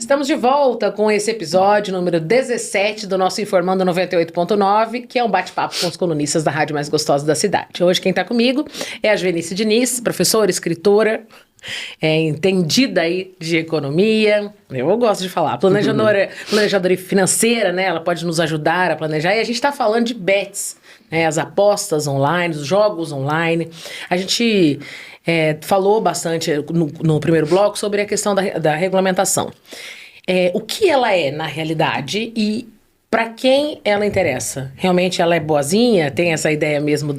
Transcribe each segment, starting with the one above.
Estamos de volta com esse episódio número 17 do nosso Informando 98.9, que é um bate-papo com os colunistas da rádio mais gostosa da cidade. Hoje quem está comigo é a Joenice Diniz, professora, escritora, entendida aí de economia, eu gosto de falar, planejadora financeira, né? Ela pode nos ajudar a planejar, e a gente está falando de bets, né? As apostas online, os jogos online. A gente falou bastante no primeiro bloco sobre a questão da regulamentação. O que ela é na realidade e para quem ela interessa? Realmente ela é boazinha? Tem essa ideia mesmo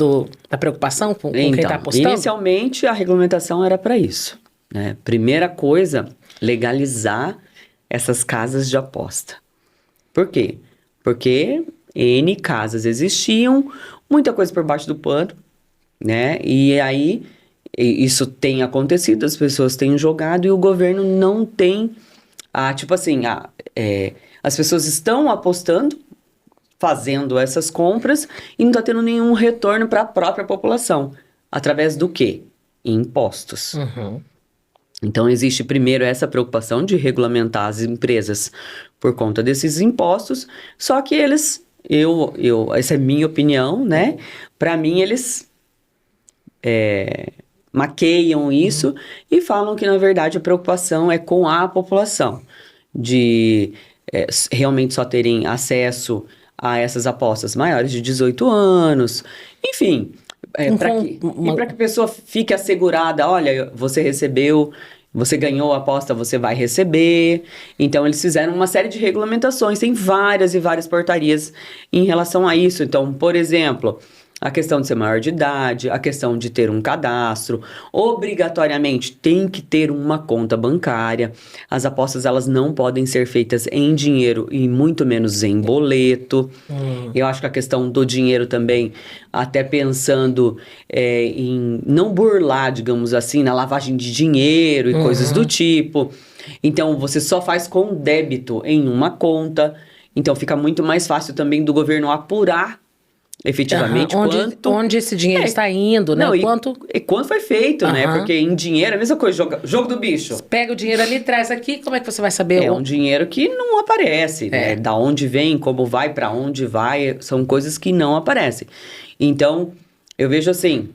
da preocupação com quem está apostando? Inicialmente a regulamentação era para isso, né? Primeira coisa, legalizar essas casas de aposta. Por quê? Porque N casas existiam, muita coisa por baixo do pano, né? E aí isso tem acontecido, as pessoas têm jogado e o governo não tem, as pessoas estão apostando, fazendo essas compras e não está tendo nenhum retorno para a própria população. Através do quê? Impostos. Uhum. Então, existe primeiro essa preocupação de regulamentar as empresas por conta desses impostos, só que eles, essa é minha opinião, né? Para mim, eles maqueiam isso e falam que, na verdade, a preocupação é com a população, de realmente só terem acesso a essas apostas maiores de 18 anos, enfim, para que a pessoa fique assegurada, olha, você ganhou a aposta, você vai receber. Então, eles fizeram uma série de regulamentações, tem várias e várias portarias em relação a isso. Então, por exemplo, a questão de ser maior de idade, a questão de ter um cadastro, obrigatoriamente tem que ter uma conta bancária. As apostas, elas não podem ser feitas em dinheiro e muito menos em boleto. Eu acho que a questão do dinheiro também, até pensando em não burlar, digamos assim, na lavagem de dinheiro e coisas do tipo. Então, você só faz com débito em uma conta. Então, fica muito mais fácil também do governo apurar efetivamente onde esse dinheiro está indo, né? E quanto foi feito, né? Porque em dinheiro é a mesma coisa, jogo do bicho. Pega o dinheiro ali, traz aqui, como é que você vai saber? É um dinheiro que não aparece, né? Da onde vem, como vai, para onde vai, são coisas que não aparecem. Então, eu vejo assim,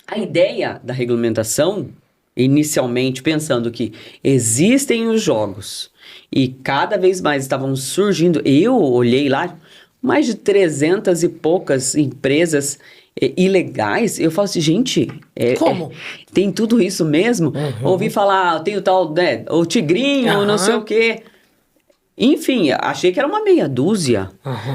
a ideia da regulamentação, inicialmente pensando que existem os jogos e cada vez mais estavam surgindo, eu olhei lá, mais de 300 e poucas empresas ilegais. Eu falo assim, gente... Como? Tem tudo isso mesmo? Ouvi falar, tem o tal, né, o tigrinho, não sei o quê. Enfim, achei que era uma meia dúzia.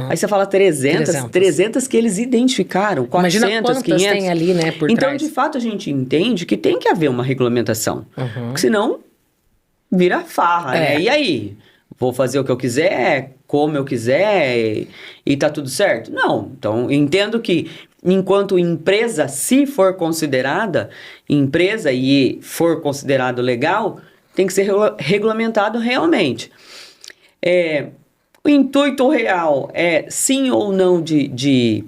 Aí você fala 300 que eles identificaram, 400, imagina quantas 500. Tem ali, né, por então, trás. de fato, a gente entende que tem que haver uma regulamentação. Porque senão, vira farra, né? E aí? Vou fazer o que eu quiser, como eu quiser e tá tudo certo? Não. Então, entendo que enquanto empresa, se for considerada empresa e for considerado legal, tem que ser regulamentado realmente. O intuito real é sim ou não de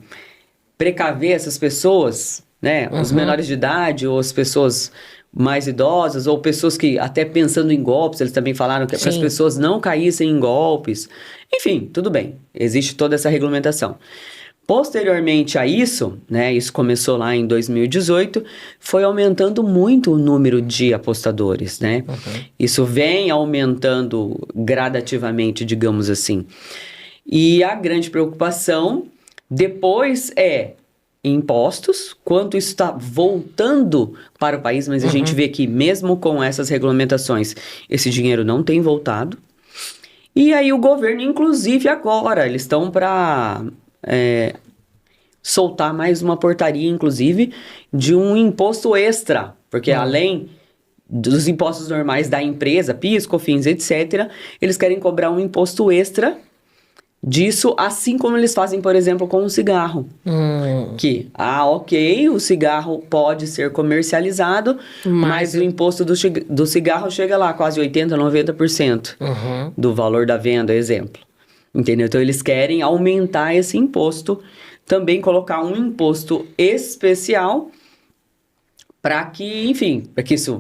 precaver essas pessoas, né? Os menores de idade ou as pessoas mais idosas, ou pessoas que, até pensando em golpes, eles também falaram que para as pessoas não caíssem em golpes. Enfim, tudo bem, existe toda essa regulamentação. Posteriormente a isso, né, isso começou lá em 2018, foi aumentando muito o número de apostadores, né? Isso vem aumentando gradativamente, digamos assim. E a grande preocupação depois impostos, quanto isso está voltando para o país, mas a gente vê que mesmo com essas regulamentações, esse dinheiro não tem voltado. E aí o governo, inclusive agora, eles estão para soltar mais uma portaria, inclusive, de um imposto extra, porque além dos impostos normais da empresa, PIS, COFINS, etc., eles querem cobrar um imposto extra disso, assim como eles fazem, por exemplo, com o cigarro. Que, ok, o cigarro pode ser comercializado, mas o imposto do cigarro chega lá, quase 80%, 90% do valor da venda, exemplo. Entendeu? Então, eles querem aumentar esse imposto, também colocar um imposto especial para que, enfim, para que isso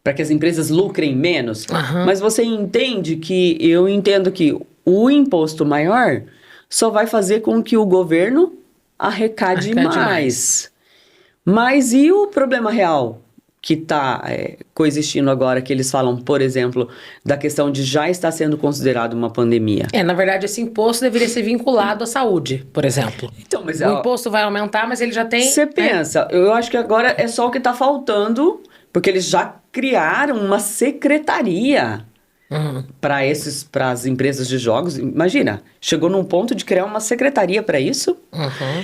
para que as empresas lucrem menos. Aham. Mas você entende que, eu entendo que o imposto maior só vai fazer com que o governo arrecade mais. Mas e o problema real que está coexistindo agora, que eles falam, por exemplo, da questão de já estar sendo considerado uma pandemia? Na verdade, esse imposto deveria ser vinculado à saúde, por exemplo. Então, mas o imposto vai aumentar, mas ele já tem... Você pensa, eu acho que agora é só o que está faltando, porque eles já criaram uma secretaria para as empresas de jogos. Imagina, chegou num ponto de criar uma secretaria para isso.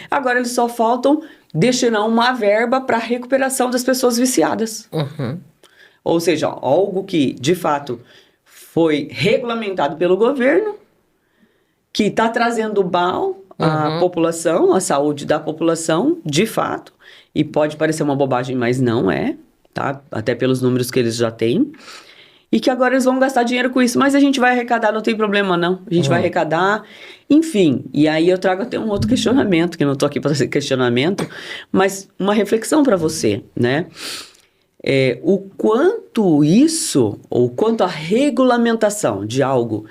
Agora eles só faltam destinar uma verba para a recuperação das pessoas viciadas. Ou seja, algo que, de fato, foi regulamentado pelo governo, que está trazendo mal à população, à saúde da população, de fato. E pode parecer uma bobagem, mas não é, tá? Até pelos números que eles já têm. E que agora eles vão gastar dinheiro com isso. Mas a gente vai arrecadar, não tem problema não. A gente vai arrecadar, enfim. E aí eu trago até um outro questionamento, que eu não tô aqui para fazer questionamento, mas uma reflexão para você, né? O quanto isso, ou quanto a regulamentação de algo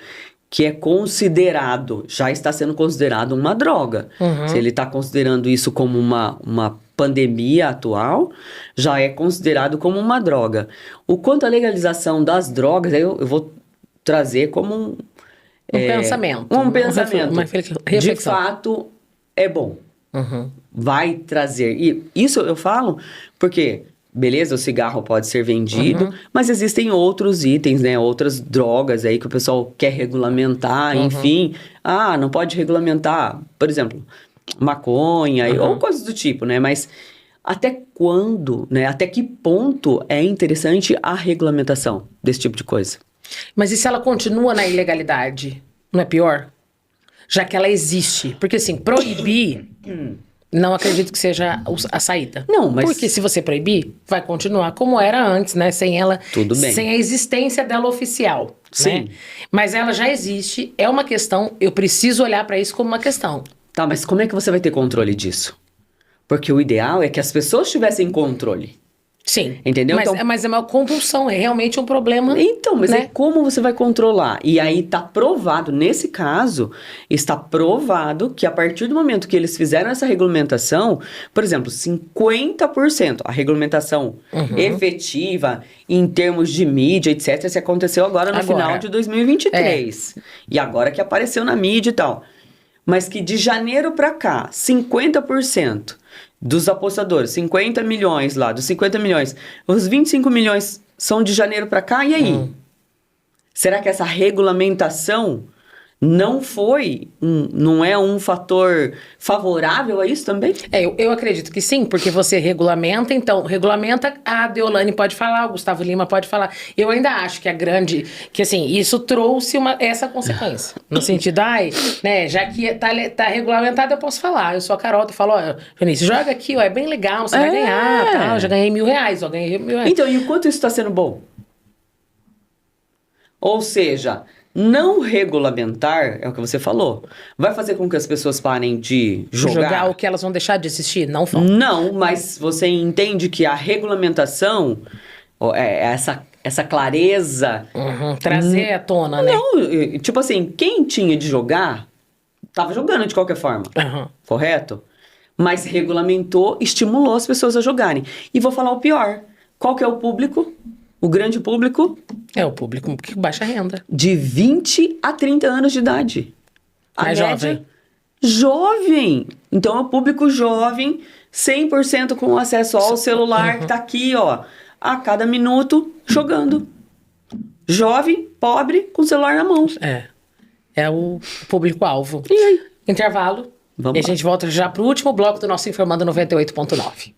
que é considerado, já está sendo considerado uma droga. Se ele está considerando isso como uma pandemia atual, já é considerado como uma droga. O quanto a legalização das drogas, eu vou trazer como um pensamento. Um pensamento. Uma reflexão. De fato, é bom. Vai trazer. E isso eu falo porque... Beleza, o cigarro pode ser vendido, mas existem outros itens, né? Outras drogas aí que o pessoal quer regulamentar, enfim. Ah, não pode regulamentar, por exemplo, maconha ou coisas do tipo, né? Mas até quando, né? Até que ponto é interessante a regulamentação desse tipo de coisa? Mas e se ela continua na ilegalidade? Não é pior? Já que ela existe. Porque assim, proibir... Não acredito que seja a saída. Não, mas... Porque se você proibir, vai continuar como era antes, né? Sem ela... Tudo bem. Sem a existência dela oficial. Sim. Né? Mas ela já existe, é uma questão, eu preciso olhar para isso como uma questão. Tá, mas como é que você vai ter controle disso? Porque o ideal é que as pessoas tivessem controle. Sim. Entendeu? Mas é uma compulsão, é realmente um problema. Então, mas né? como você vai controlar? E aí tá provado, nesse caso, está provado que a partir do momento que eles fizeram essa regulamentação, por exemplo, 50%, a regulamentação efetiva em termos de mídia, etc., se aconteceu agora no final de 2023. E agora que apareceu na mídia e tal. Mas que de janeiro para cá, 50% dos apostadores, 50 milhões lá, dos 50 milhões, os 25 milhões são de janeiro para cá, e aí? Será que essa regulamentação não é um fator favorável a isso também? Eu acredito que sim, porque você regulamenta, a Deolane pode falar, o Gustavo Lima pode falar. Eu ainda acho que que assim, isso trouxe essa consequência. No sentido, né, já que tá regulamentado, eu posso falar. Eu sou a Carol, eu falo, Vinícius, joga aqui, é bem legal, você vai ganhar, tá? Eu já ganhei R$1.000, ganhei R$1.000. Então, e o quanto isso está sendo bom? Ou seja... Não regulamentar, é o que você falou, vai fazer com que as pessoas parem de jogar. O que elas vão deixar de assistir? Não vão. Não, mas você entende que a regulamentação, essa clareza... trazer à tona, né? Não, tipo assim, quem tinha de jogar, tava jogando de qualquer forma, correto? Mas regulamentou, estimulou as pessoas a jogarem. E vou falar o pior, qual que é o público? O grande público? É o público que baixa renda. De 20 a 30 anos de idade. Mais jovem. Jovem. Então é o público jovem, 100% com acesso ao celular, que tá aqui, ó, a cada minuto, jogando. Jovem, pobre, com o celular na mão. É o público-alvo. E aí? Intervalo. Vamos e a gente volta já pro último bloco do nosso Informando 98.9.